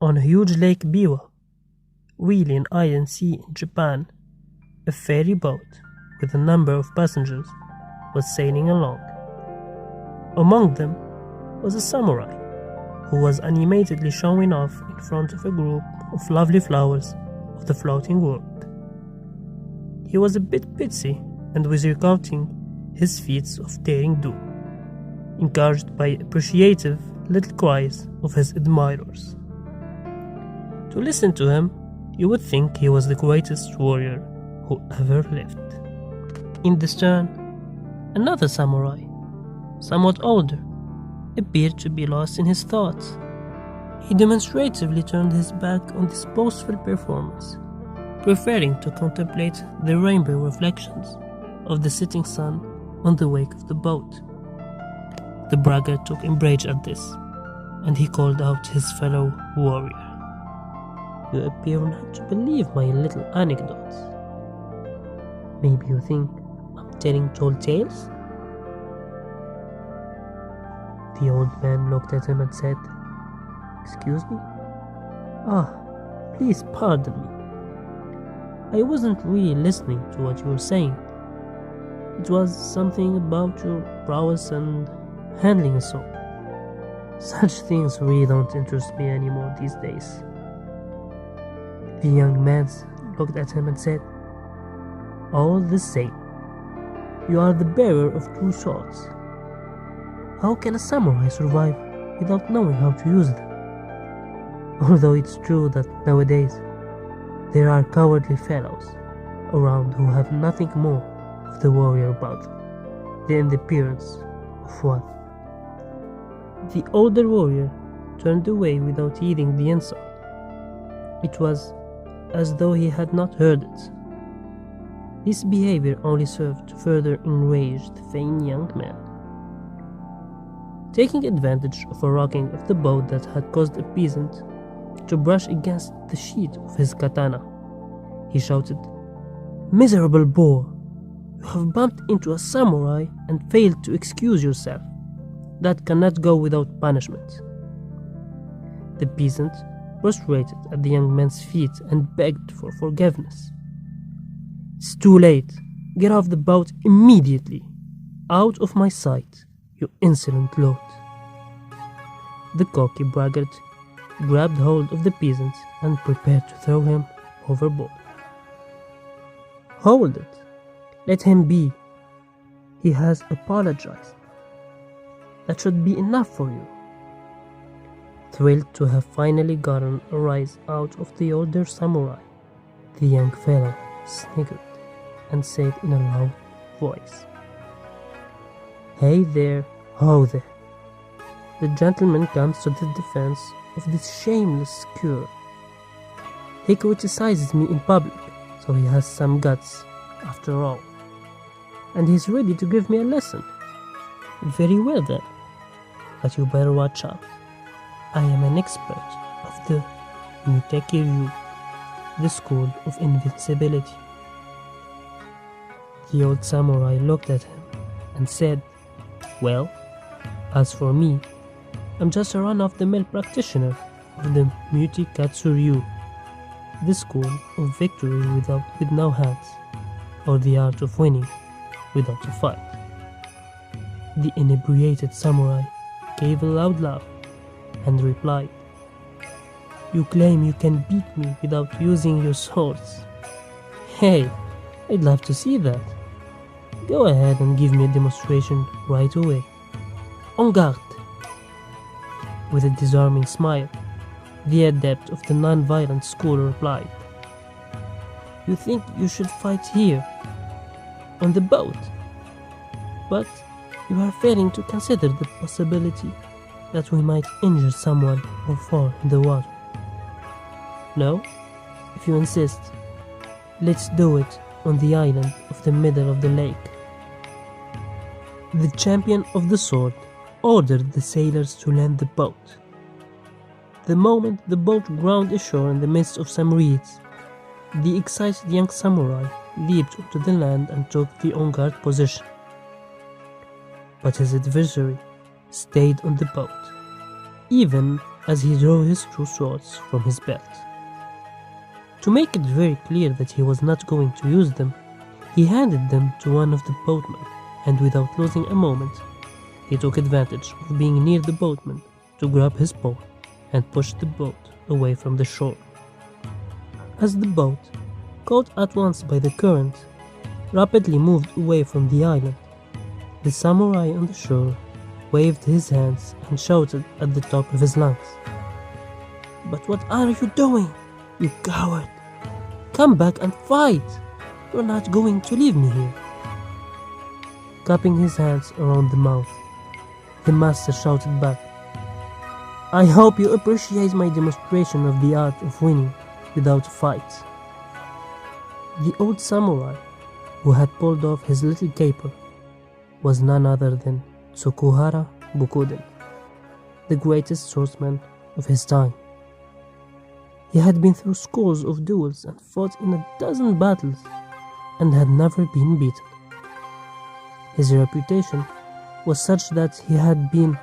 On a huge Lake Biwa, really an island sea in Japan, a ferry boat with a number of passengers was sailing along. Among them was a samurai who was animatedly showing off in front of a group of lovely flowers of the floating world. He was a bit pitzy and was recounting his feats of daring do, encouraged by appreciative little cries of his admirers. To listen to him, you would think he was the greatest warrior who ever lived. In the stern, another samurai, somewhat older, appeared to be lost in his thoughts. He demonstratively turned his back on this boastful performance, preferring to contemplate the rainbow reflections of the setting sun on the wake of the boat. The braggart took umbrage at this, and he called out his fellow warrior. "You appear not to believe my little anecdotes. Maybe you think I'm telling tall tales?" The old man looked at him and said, "Excuse me? Please pardon me. I wasn't really listening to what you were saying. It was something about your prowess and handling a sword. Such things really don't interest me anymore these days." The young man looked at him and said, "All the same, you are the bearer of two swords. How can a samurai survive without knowing how to use them? Although it's true that nowadays there are cowardly fellows around who have nothing more of the warrior about them than the appearance of one." The older warrior turned away without heeding the insult. It was as though he had not heard it. This behavior only served to further enrage the vain young man. Taking advantage of a rocking of the boat that had caused a peasant to brush against the sheath of his katana, he shouted, "Miserable boor! You have bumped into a samurai and failed to excuse yourself. That cannot go without punishment." The peasant prostrated at the young man's feet and begged for forgiveness. "It's too late. Get off the boat immediately. Out of my sight, you insolent lout." The cocky braggart grabbed hold of the peasant and prepared to throw him overboard. "Hold it. Let him be. He has apologized. That should be enough for you." Thrilled to have finally gotten a rise out of the older samurai, the young fellow sniggered and said in a loud voice, "Hey there, ho there. The gentleman comes to the defense of this shameless cur. He criticizes me in public, so he has some guts after all. And he's ready to give me a lesson. Very well then, but you better watch out. I am an expert of the Mutekiryu, the school of invincibility." The old samurai looked at him and said, "Well, as for me, I'm just a run-of-the-mill practitioner of the Mutekatsuryu, the school of victory with no hands, or the art of winning without a fight." The inebriated samurai gave a loud laugh and replied, "You claim you can beat me without using your swords? Hey, I'd love to see that. Go ahead and give me a demonstration right away. En garde." With a disarming smile, the adept of the non-violent school replied, "You think you should fight here, on the boat? But you are failing to consider the possibility that we might injure someone or fall in the water. No? If you insist, let's do it on the island of the middle of the lake." The champion of the sword ordered the sailors to land the boat. The moment the boat ground ashore in the midst of some reeds, the excited young samurai leaped onto the land and took the on-guard position. But his adversary stayed on the boat, even as he drew his two swords from his belt. To make it very clear that he was not going to use them, he handed them to one of the boatmen, and without losing a moment, he took advantage of being near the boatman to grab his bow and push the boat away from the shore. As the boat, caught at once by the current, rapidly moved away from the island, the samurai on the shore waved his hands and shouted at the top of his lungs, "But what are you doing, you coward? Come back and fight! You're not going to leave me here." Cupping his hands around the mouth, the master shouted back, "I hope you appreciate my demonstration of the art of winning without a fight." The old samurai, who had pulled off his little caper, was none other than Tsukuhara Bukuden, the greatest swordsman of his time. He had been through scores of duels and fought in a dozen battles, and had never been beaten. His reputation was such that he had been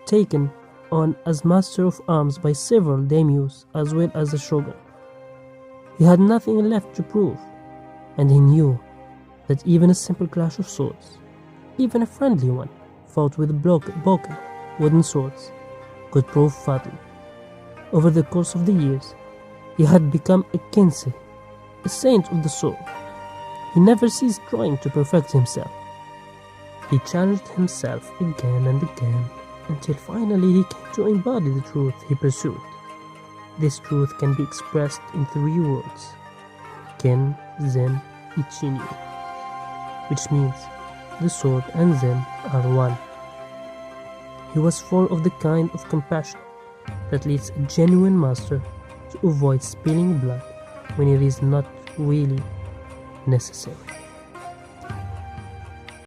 taken on as master of arms by several daimyos as well as a shogun. He had nothing left to prove, and he knew that even a simple clash of swords, even a friendly one fought with broken wooden swords, could prove fatal. Over the course of the years, he had become a kensei, a saint of the sword. He never ceased trying to perfect himself. He challenged himself again and again, until finally he came to embody the truth he pursued. This truth can be expressed in 3 words: Ken, Zen, Ichinyu, which means the sword and Zen are one. He was full of the kind of compassion that leads a genuine master to avoid spilling blood when it is not really necessary.